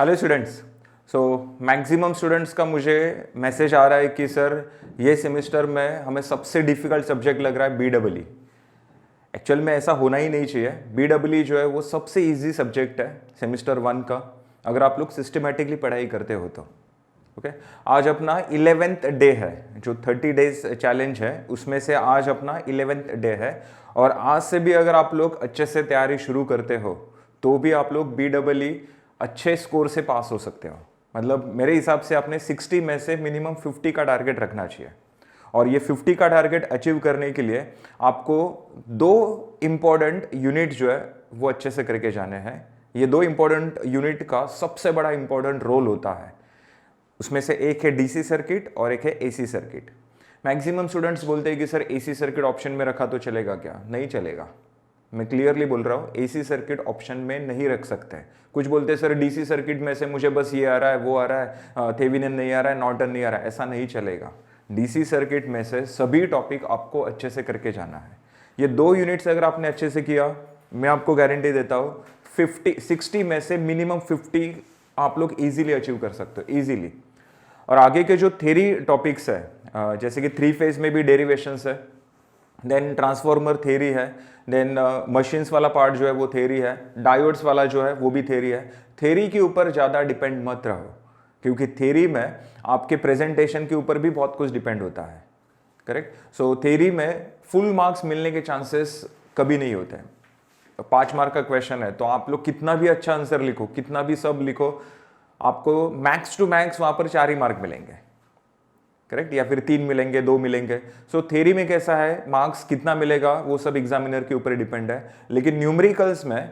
Hello students. So maximum students का मुझे message आ रहा है कि सर ये सेमेस्टर में हमें सबसे डिफिकल्ट सब्जेक्ट लग रहा है BEE। एक्चुअल में ऐसा होना ही नहीं चाहिए। BEE जो है वो सबसे इजी सब्जेक्ट है सेमेस्टर 1 का, अगर आप लोग सिस्टमेटिकली पढ़ाई करते हो तो। ओके, आज अपना 11th डे है, जो 30 डेज चैलेंज है उसमें से आज अपना 11th डे है। और आज से भी अगर आप लोग अच्छे से तैयारी शुरू करते हो तो भी आप लोग BEE अच्छे स्कोर से पास हो सकते हो। मतलब मेरे हिसाब से आपने 60 में से मिनिमम 50 का टारगेट रखना चाहिए। और ये 50 का टारगेट अचीव करने के लिए आपको दो इम्पॉर्टेंट यूनिट जो है वो अच्छे से करके जाने हैं। ये दो इम्पॉर्टेंट यूनिट का सबसे बड़ा इम्पॉर्टेंट रोल होता है। उसमें से एक है DC सर्किट और एक है AC सर्किट। मैक्सिमम स्टूडेंट्स बोलते हैं कि सर AC सर्किट ऑप्शन में रखा तो चलेगा क्या? नहीं चलेगा। मैं क्लियरली बोल रहा हूँ, AC सर्किट ऑप्शन में नहीं रख सकते। कुछ बोलते हैं सर DC सर्किट में से मुझे बस ये आ रहा है, वो आ रहा है, थेवेनिन नहीं आ रहा है, नॉर्टन नहीं आ रहा है। ऐसा नहीं चलेगा। DC सर्किट में से सभी टॉपिक आपको अच्छे से करके जाना है। ये दो यूनिट्स अगर आपने अच्छे से किया, मैं आपको गारंटी देता हूँ 60 में से मिनिमम 50 आप लोग ईजिली अचीव कर सकते हो, ईजिली। और आगे के जो थ्योरी टॉपिक्स है, जैसे कि 3 फेज में भी डेरिवेशंस है, देन ट्रांसफॉर्मर थ्योरी है, देन मशीन्स वाला पार्ट जो है वो थ्योरी है, डायोड्स वाला जो है वो भी थ्योरी है। थ्योरी के ऊपर ज़्यादा डिपेंड मत रहो, क्योंकि थ्योरी में आपके प्रेजेंटेशन के ऊपर भी बहुत कुछ डिपेंड होता है। करेक्ट। सो थ्योरी में फुल मार्क्स मिलने के चांसेस कभी नहीं होते हैं। 5 मार्क का क्वेश्चन है तो आप लोग कितना भी अच्छा आंसर लिखो, कितना भी सब लिखो, आपको मैक्स टू मैक्स वहाँ पर 4 ही मार्क मिलेंगे। करेक्ट, या फिर 3 मिलेंगे, 2 मिलेंगे। सो थ्योरी में कैसा है, मार्क्स कितना मिलेगा वो सब एग्जामिनर के ऊपर डिपेंड है। लेकिन न्यूमेरिकल्स में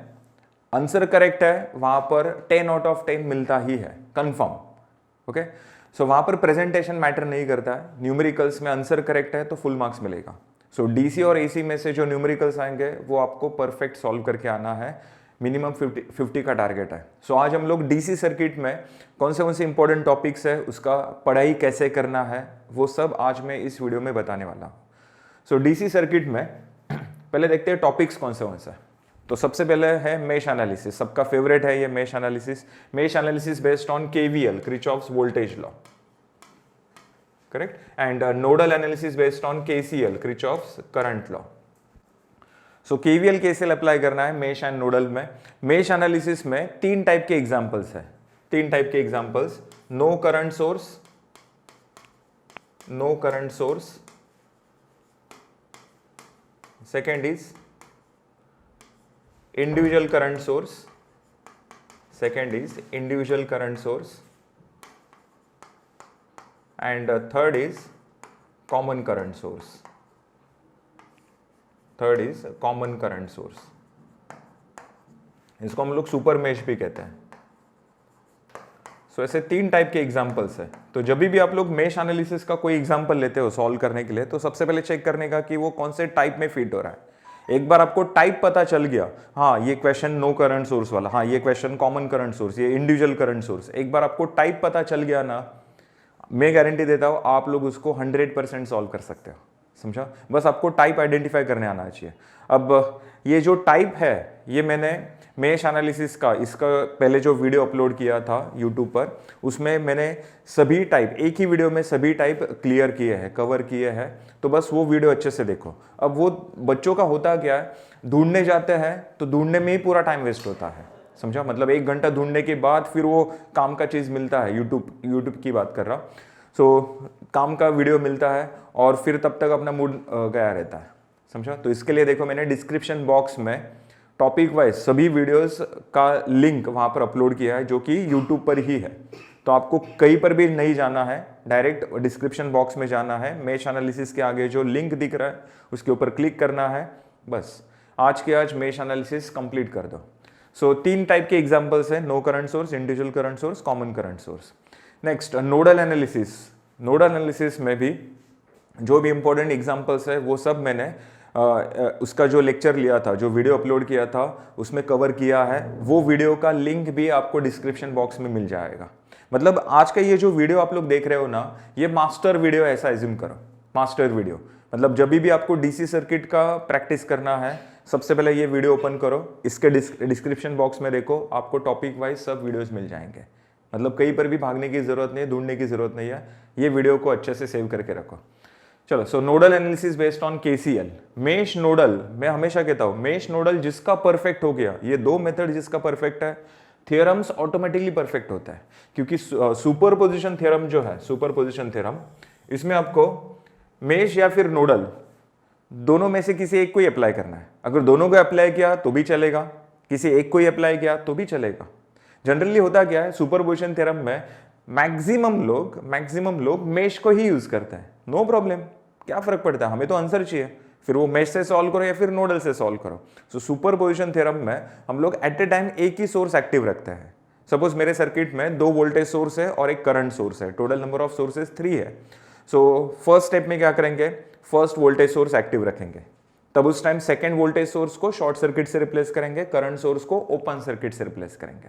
आंसर करेक्ट है, वहां पर 10 आउट ऑफ 10 मिलता ही है, कंफर्म। ओके, सो वहां पर प्रेजेंटेशन मैटर नहीं करता है। न्यूमेरिकल्स में आंसर करेक्ट है तो फुल मार्क्स मिलेगा। सो DC और AC में से जो न्यूमेरिकल्स आएंगे वो आपको परफेक्ट सॉल्व करके आना है। मिनिमम 50 का टारगेट है। सो आज हम लोग DC सर्किट में कौन से इंपॉर्टेंट टॉपिक्स है, उसका पढ़ाई कैसे करना है, वो सब आज मैं इस वीडियो में बताने वाला हूँ। सो DC सर्किट में पहले देखते हैं टॉपिक्स कौन से। तो सबसे पहले है मेश एनालिसिस। सबका फेवरेट है ये mesh analysis. Mesh analysis based on KVL, Kirchhoff's voltage law. Correct. And nodal analysis based on KCL, Kirchhoff's current law. So KVL KCL apply करना है मेश एंड नोडल में। मेश एनालिसिस में 3 type के examples है। 3 type के examples: no current source, no current source, second is individual current source, second is individual current source, and third is common current source. Third is common current source. इसको हम लोग super mesh भी कहते हैं। सो ऐसे 3 type के examples है। तो जब भी आप लोग मेश एनालिसिस का कोई एग्जांपल लेते हो सॉल्व करने के लिए, तो सबसे पहले चेक करने का कि वो कौन से टाइप में फिट हो रहा है। एक बार आपको टाइप पता चल गया, हाँ ये क्वेश्चन नो करंट सोर्स वाला, हाँ ये क्वेश्चन कॉमन करंट सोर्स, ये इंडिविजुअल करंट सोर्स, एक बार आपको टाइप पता चल गया ना, मैं गारंटी देता हूं आप लोग उसको 100% सॉल्व कर सकते हो। समझा? बस आपको टाइप आइडेंटिफाई करने आना चाहिए। अब ये जो टाइप है, ये मैंने मेश एनालिसिस का इसका पहले जो वीडियो अपलोड किया था यूट्यूब पर, उसमें मैंने सभी टाइप, एक ही वीडियो में सभी टाइप क्लियर किए हैं, कवर किए हैं। तो बस वो वीडियो अच्छे से देखो। अब वो बच्चों का होता क्या है, ढूंढने जाते हैं तो ढूंढने में ही पूरा टाइम वेस्ट होता है। समझा? मतलब 1 घंटा ढूंढने के बाद फिर वो काम का चीज़ मिलता है। यूट्यूब की बात कर रहा हूँ। सो काम का वीडियो मिलता है और फिर तब तक अपना मूड गया रहता है। समझा? तो इसके लिए देखो मैंने डिस्क्रिप्शन बॉक्स में टॉपिक वाइज सभी वीडियोस का लिंक वहाँ पर अपलोड किया है, जो कि यूट्यूब पर ही है। तो आपको कहीं पर भी नहीं जाना है, डायरेक्ट डिस्क्रिप्शन बॉक्स में जाना है। मेश एनालिसिस के आगे जो लिंक दिख रहा है उसके ऊपर क्लिक करना है। बस आज के आज मेश एनालिसिस कंप्लीट कर दो। सो 3 टाइप के एग्जांपल्स है, no current source, individual current source, common current source. Next nodal analysis. Nodal analysis में भी जो भी इंपॉर्टेंट एग्जांपल्स है वो सब मैंने उसका जो लेक्चर लिया था, जो वीडियो अपलोड किया था, उसमें कवर किया है। वो वीडियो का लिंक भी आपको डिस्क्रिप्शन बॉक्स में मिल जाएगा। मतलब आज का ये जो वीडियो आप लोग देख रहे हो ना, ये मास्टर वीडियो ऐसा एज्यूम करो, मास्टर वीडियो। मतलब जब भी आपको DC सर्किट का प्रैक्टिस करना है, सबसे पहले ये वीडियो ओपन करो, इसके डिस्क्रिप्शन बॉक्स में देखो, आपको टॉपिक वाइज सब वीडियोस मिल जाएंगे। मतलब कहीं पर भी भागने की जरूरत नहीं है, ढूंढने की जरूरत नहीं है। ये वीडियो को अच्छे से सेव करके रखो। चलो, so nodal analysis based on KCL. Mesh nodal, मैं हमेशा कहता हूं मेश नोडल जिसका परफेक्ट हो गया, ये दो मेथड जिसका परफेक्ट है, थियरम्स ऑटोमेटिकली परफेक्ट होता है। क्योंकि सुपरपोजिशन थ्योरम जो है, सुपरपोजिशन थ्योरम, इसमें आपको मेश या फिर नोडल दोनों में से किसी एक को ही अप्लाई करना है। अगर दोनों को अप्लाई किया तो भी चलेगा, किसी एक को ही अप्लाई किया तो भी चलेगा। जनरली होता क्या है, सुपरपोजिशन थ्योरम में मैक्सिमम लोग मेश को ही यूज करते हैं। नो प्रॉब्लम, क्या फर्क पड़ता है, हमें तो आंसर चाहिए, फिर वो मेश से सॉल्व करो या फिर नोडल से सॉल्व करो। सो सुपरपोजिशन थ्योरम में हम लोग एट ए टाइम एक ही सोर्स एक्टिव रखते हैं। सपोज मेरे सर्किट में 2 वोल्टेज सोर्स है और एक करंट सोर्स है, टोटल नंबर ऑफ सोर्सेज 3 है। सो फर्स्ट स्टेप में क्या करेंगे, फर्स्ट वोल्टेज सोर्स एक्टिव रखेंगे, तब उस टाइम सेकेंड वोल्टेज सोर्स को शॉर्ट सर्किट से रिप्लेस करेंगे, करंट सोर्स को ओपन सर्किट से रिप्लेस करेंगे।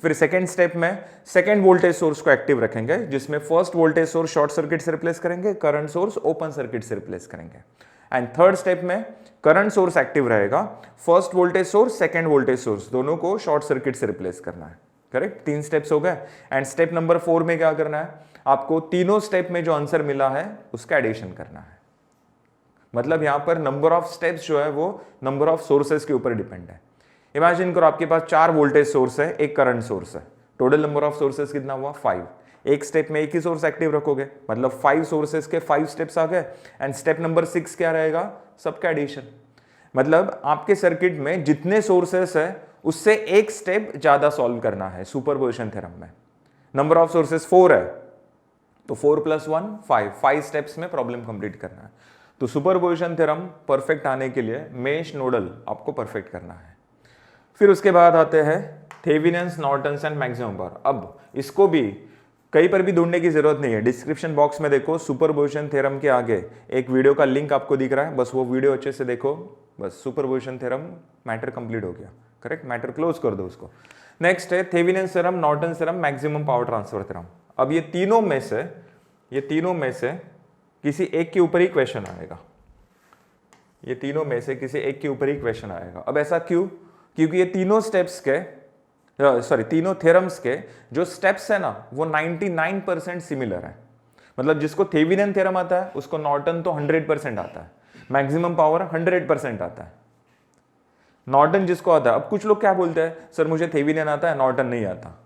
फिर सेकेंड स्टेप में सेकेंड वोल्टेज सोर्स को एक्टिव रखेंगे, जिसमें first voltage source short circuit से रिप्लेस करेंगे, करंट सोर्स ओपन सर्किट से रिप्लेस करेंगे। एंड थर्ड स्टेप में करंट सोर्स एक्टिव रहेगा, first voltage source second voltage source दोनों को शॉर्ट सर्किट से रिप्लेस करना है। करेक्ट, 3 स्टेप्स हो गए। एंड स्टेप नंबर 4 में क्या करना है, आपको तीनों स्टेप में जो आंसर मिला है उसका एडिशन करना है। मतलब यहां पर नंबर ऑफ स्टेप्स जो है वो नंबर ऑफ सोर्सेस के ऊपर डिपेंड है। इमेजिन करो आपके पास 4 वोल्टेज सोर्स है, एक करंट सोर्स है, टोटल नंबर ऑफ सोर्सेस कितना हुआ, 5। एक स्टेप में एक ही सोर्स एक्टिव रखोगे, मतलब 5 सोर्सेस के 5 स्टेप्स आ गए। एंड स्टेप नंबर 6 क्या रहेगा, सबका एडिशन। मतलब आपके सर्किट में जितने सोर्सेस है उससे एक स्टेप ज्यादा सॉल्व करना है सुपरपोजिशन थ्योरम में। नंबर ऑफ सोर्सेस 4 है तो 4 + 1 5 स्टेप्स में प्रॉब्लम कंप्लीट करना है। तो सुपरपोजिशन थ्योरम परफेक्ट आने के लिए मेश नोडल आपको परफेक्ट करना है। फिर उसके बाद आते हैं Thevenin's, Norton's and maximum power. अब इसको भी कहीं पर भी ढूंढने की जरूरत नहीं है, डिस्क्रिप्शन बॉक्स में देखो, सुपरपोजिशन थ्योरम के आगे एक वीडियो का लिंक आपको दिख रहा है, बस वो वीडियो अच्छे से देखो, बस सुपरपोजिशन थ्योरम मैटर कंप्लीट हो गया। करेक्ट, मैटर क्लोज कर दो उसको। नेक्स्ट है Thevenin's theorem, Norton's theorem, maximum power transfer theorem. अब ये तीनों में से किसी एक के ऊपर ही क्वेश्चन आएगा, ये तीनों में से किसी एक के ऊपर ही क्वेश्चन आएगा। अब ऐसा क्यों, क्योंकि ये तीनों स्टेप्स के तीनों थ्योरम्स के जो स्टेप्स है ना वो 99% सिमिलर है। मतलब जिसको थेवेनिन थ्योरम आता है उसको नॉर्टन तो 100% आता है, मैक्सिमम पावर 100% आता है। नॉर्टन जिसको आता है, अब कुछ लोग क्या बोलते हैं, सर मुझे थेवेनिन आता है, नॉर्टन नहीं आता।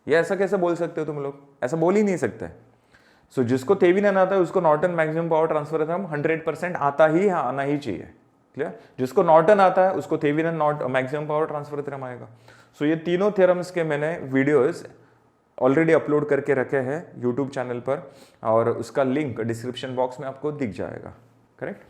ये ऐसा कैसे बोल सकते हो तुम लोग, ऐसा बोल ही नहीं सकते। सो जिसको थेवेनिन आता है उसको Norton maximum power transfer theorem 100% आता ही आना ही चाहिए। क्लियर, जिसको नॉर्टन आता है उसको Thevenin maximum power transfer theorem आएगा। सो ये तीनों थ्योरम्स के मैंने वीडियोस ऑलरेडी अपलोड करके रखे हैं यूट्यूब चैनल पर, और उसका लिंक डिस्क्रिप्शन बॉक्स में आपको दिख जाएगा। करेक्ट,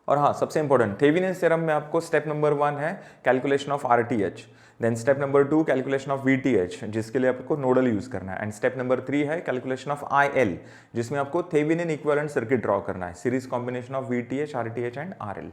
और हाँ सबसे इंपॉर्टेंट, थेवेनिन्स थ्योरम में आपको स्टेप नंबर 1 है calculation of RTH, then step number 2 calculation of VTH, जिसके लिए आपको नोडल यूज करना है, एंड स्टेप नंबर 3 है कैलकुलेशन ऑफ IL, जिसमें आपको थेवेनिन इक्विवेलेंट सर्किट ड्रॉ करना है, series combination of VTH, RTH and RL।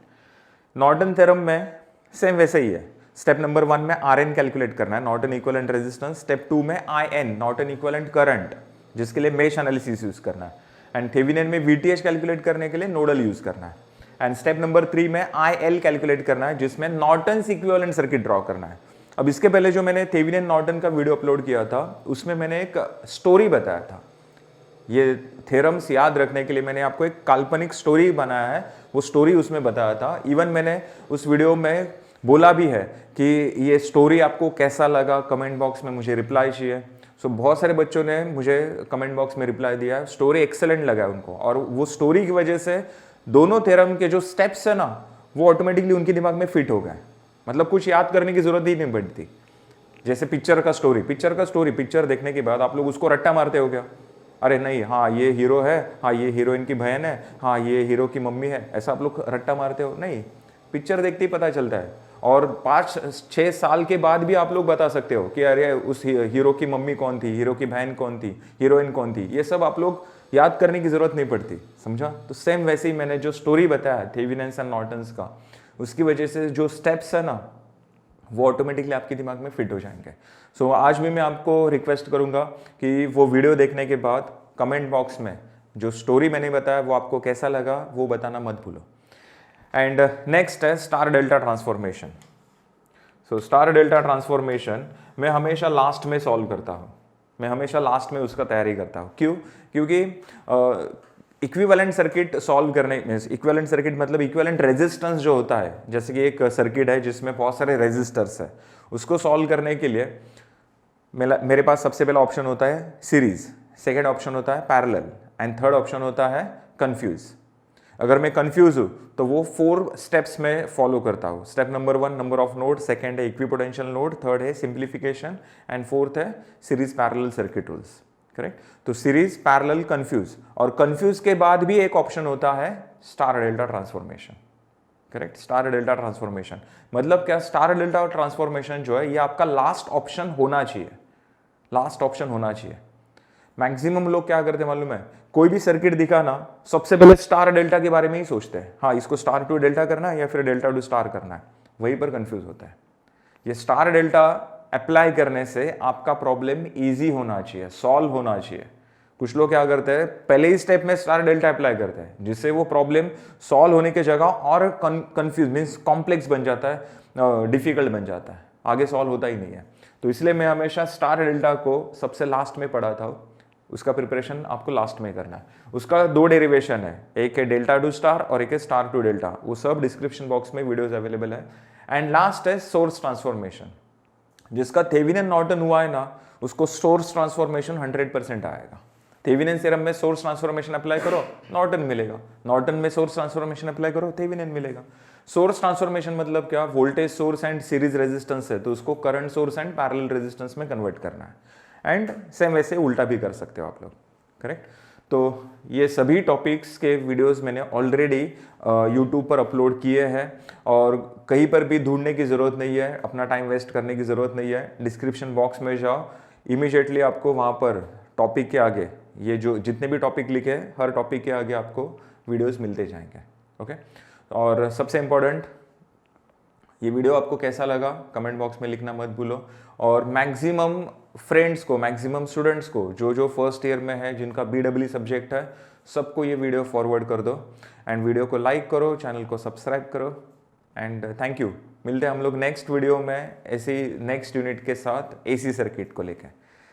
Norton theorem में सेम वैसे ही है, स्टेप नंबर 1 में RN कैलकुलेट करना है, नॉर्टन इक्विवेलेंट रेजिस्टेंस, स्टेप 2 में IN, नॉर्टन इक्विवेलेंट करंट, जिसके लिए मेश एनालिसिस यूज करना है, एंड थेवेनिन में VTH कैलकुलेट करने के लिए नोडल यूज करना है, एंड स्टेप नंबर 3 में IL कैलकुलेट करना है, जिसमें नॉर्टन इक्विवेलेंट सर्किट ड्रॉ करना है। अब इसके पहले जो मैंने थेवेनिन नॉर्टन का वीडियो अपलोड किया था उसमें मैंने एक स्टोरी बताया था, ये थ्योरम्स याद रखने के लिए मैंने आपको एक काल्पनिक स्टोरी बनाया है, वो स्टोरी उसमें बताया था। इवन मैंने उस वीडियो में बोला भी है कि ये स्टोरी आपको कैसा लगा, कमेंट बॉक्स में मुझे रिप्लाई चाहिए। सो बहुत सारे बच्चों ने मुझे कमेंट बॉक्स में रिप्लाई दिया है, स्टोरी एक्सेलेंट लगा उनको, और वो स्टोरी की वजह से दोनों थ्योरम के जो स्टेप्स है ना वो ऑटोमेटिकली उनके दिमाग में फिट हो गए। मतलब कुछ याद करने की जरूरत ही नहीं पड़ती। जैसे पिक्चर का स्टोरी, पिक्चर देखने के बाद आप लोग उसको रट्टा मारते हो क्या, अरे नहीं, हाँ ये हीरो है, हाँ ये हीरोइन की बहन है, हाँ ये हीरो की मम्मी है, ऐसा आप लोग रट्टा मारते हो? नहीं, पिक्चर देखते ही पता चलता है। और 5-6 साल के बाद भी आप लोग बता सकते हो कि अरे उस हीरो की मम्मी कौन थी, हीरो की बहन कौन थी, हीरोइन कौन थी, ये सब आप लोग याद करने की जरूरत नहीं पड़ती। समझा? तो सेम वैसे ही मैंने जो स्टोरी बताया थेवेनिन्स एंड नॉर्टन्स का, उसकी वजह से जो स्टेप्स है ना वो ऑटोमेटिकली आपके दिमाग में फिट हो जाएंगे। सो आज भी मैं आपको रिक्वेस्ट करूंगा कि वो वीडियो देखने के बाद कमेंट बॉक्स में जो स्टोरी मैंने बताया वो आपको कैसा लगा वो बताना मत भूलो। एंड नेक्स्ट है star delta transformation. So star delta transformation मैं हमेशा लास्ट में सॉल्व करता हूँ, मैं हमेशा लास्ट में उसका तैयारी करता हूँ। क्यों? क्योंकि इक्विवेलेंट सर्किट सॉल्व करने में, इक्विवेलेंट सर्किट मतलब इक्विवेलेंट रेजिस्टेंस जो होता है, जैसे कि एक सर्किट है जिसमें बहुत सारे रेजिस्टर्स है, उसको सॉल्व करने के लिए मेरे पास सबसे पहला ऑप्शन होता है सीरीज, सेकेंड ऑप्शन होता है पैरेलल एंड थर्ड ऑप्शन होता है कंफ्यूज। अगर मैं कंफ्यूज हूँ तो वो 4 स्टेप्स में फॉलो करता हूँ। Step number 1 number of node, second है इक्विपोटेंशियल नोड, थर्ड है सिंप्लीफिकेशन एंड फोर्थ है series parallel circuit rules. Correct? तो सीरीज, पैरेलल, कंफ्यूज, और कंफ्यूज के बाद भी एक ऑप्शन होता है star delta transformation. Correct? Star delta transformation मतलब क्या? स्टार डेल्टा ट्रांसफॉर्मेशन जो है ये आपका लास्ट ऑप्शन होना चाहिए, लास्ट ऑप्शन होना चाहिए। मैक्सिमम लोग क्या करते हैं मालूम है? कोई भी सर्किट दिखा ना, सबसे पहले स्टार डेल्टा के बारे में ही सोचते हैं, हाँ इसको स्टार टू डेल्टा करना है या फिर डेल्टा टू स्टार करना है, वहीं पर कंफ्यूज होता है। ये स्टार डेल्टा अप्लाई करने से आपका प्रॉब्लम इजी होना चाहिए, सॉल्व होना चाहिए। कुछ लोग क्या करते हैं, पहले ही स्टेप में स्टार डेल्टा अप्लाई करते हैं, जिससे वो प्रॉब्लम सॉल्व होने की जगह और कंफ्यूज मीन्स कॉम्प्लेक्स बन जाता है, डिफिकल्ट बन जाता है, आगे सॉल्व होता ही नहीं है। तो इसलिए मैं हमेशा स्टार डेल्टा को सबसे लास्ट में पढ़ाता हूँ, उसका प्रिपरेशन आपको लास्ट में करना है। उसका 2 डेरिवेशन है, एक है डेल्टा टू स्टार और एक है स्टार टू डेल्टा, वो सब डिस्क्रिप्शन बॉक्स में वीडियोस अवेलेबल है। एंड लास्ट है सोर्स ट्रांसफॉर्मेशन, जिसका थेवेनिन नॉर्टन हुआ है ना, उसको सोर्स ट्रांसफॉर्मेशन 100% आएगा। थेवेनिन थ्योरम में सोर्स ट्रांसफॉर्मेशन अप्लाई करो, नॉर्टन मिलेगा, नॉर्टन में सोर्स ट्रांसफॉर्मेशन अप्लाई करो, थेवेनिन मिलेगा। सोर्स ट्रांसफॉर्मेशन मतलब क्या? Voltage source and series resistance है तो उसको current source and parallel resistance में कन्वर्ट करना है। एंड सेम वैसे उल्टा भी कर सकते हो आप लोग। करेक्ट? तो ये सभी टॉपिक्स के वीडियोस मैंने ऑलरेडी यूट्यूब पर अपलोड किए हैं और कहीं पर भी ढूंढने की ज़रूरत नहीं है, अपना टाइम वेस्ट करने की ज़रूरत नहीं है। डिस्क्रिप्शन बॉक्स में जाओ, इमीडिएटली आपको वहाँ पर टॉपिक के आगे ये जो जितने भी टॉपिक लिखे हैं, हर टॉपिक के आगे आपको वीडियोस मिलते जाएंगे। ओके? और सबसे इम्पोर्टेंट, ये वीडियो आपको कैसा लगा कमेंट बॉक्स में लिखना मत भूलो। और मैक्सिमम फ्रेंड्स को, मैक्सिमम स्टूडेंट्स को जो फर्स्ट ईयर में है, जिनका BEE सब्जेक्ट है, सबको ये वीडियो फॉरवर्ड कर दो एंड वीडियो को लाइक करो, चैनल को सब्सक्राइब करो एंड थैंक यू। मिलते हैं हम लोग नेक्स्ट वीडियो में ऐसी नेक्स्ट यूनिट के साथ AC सर्किट को लेकर।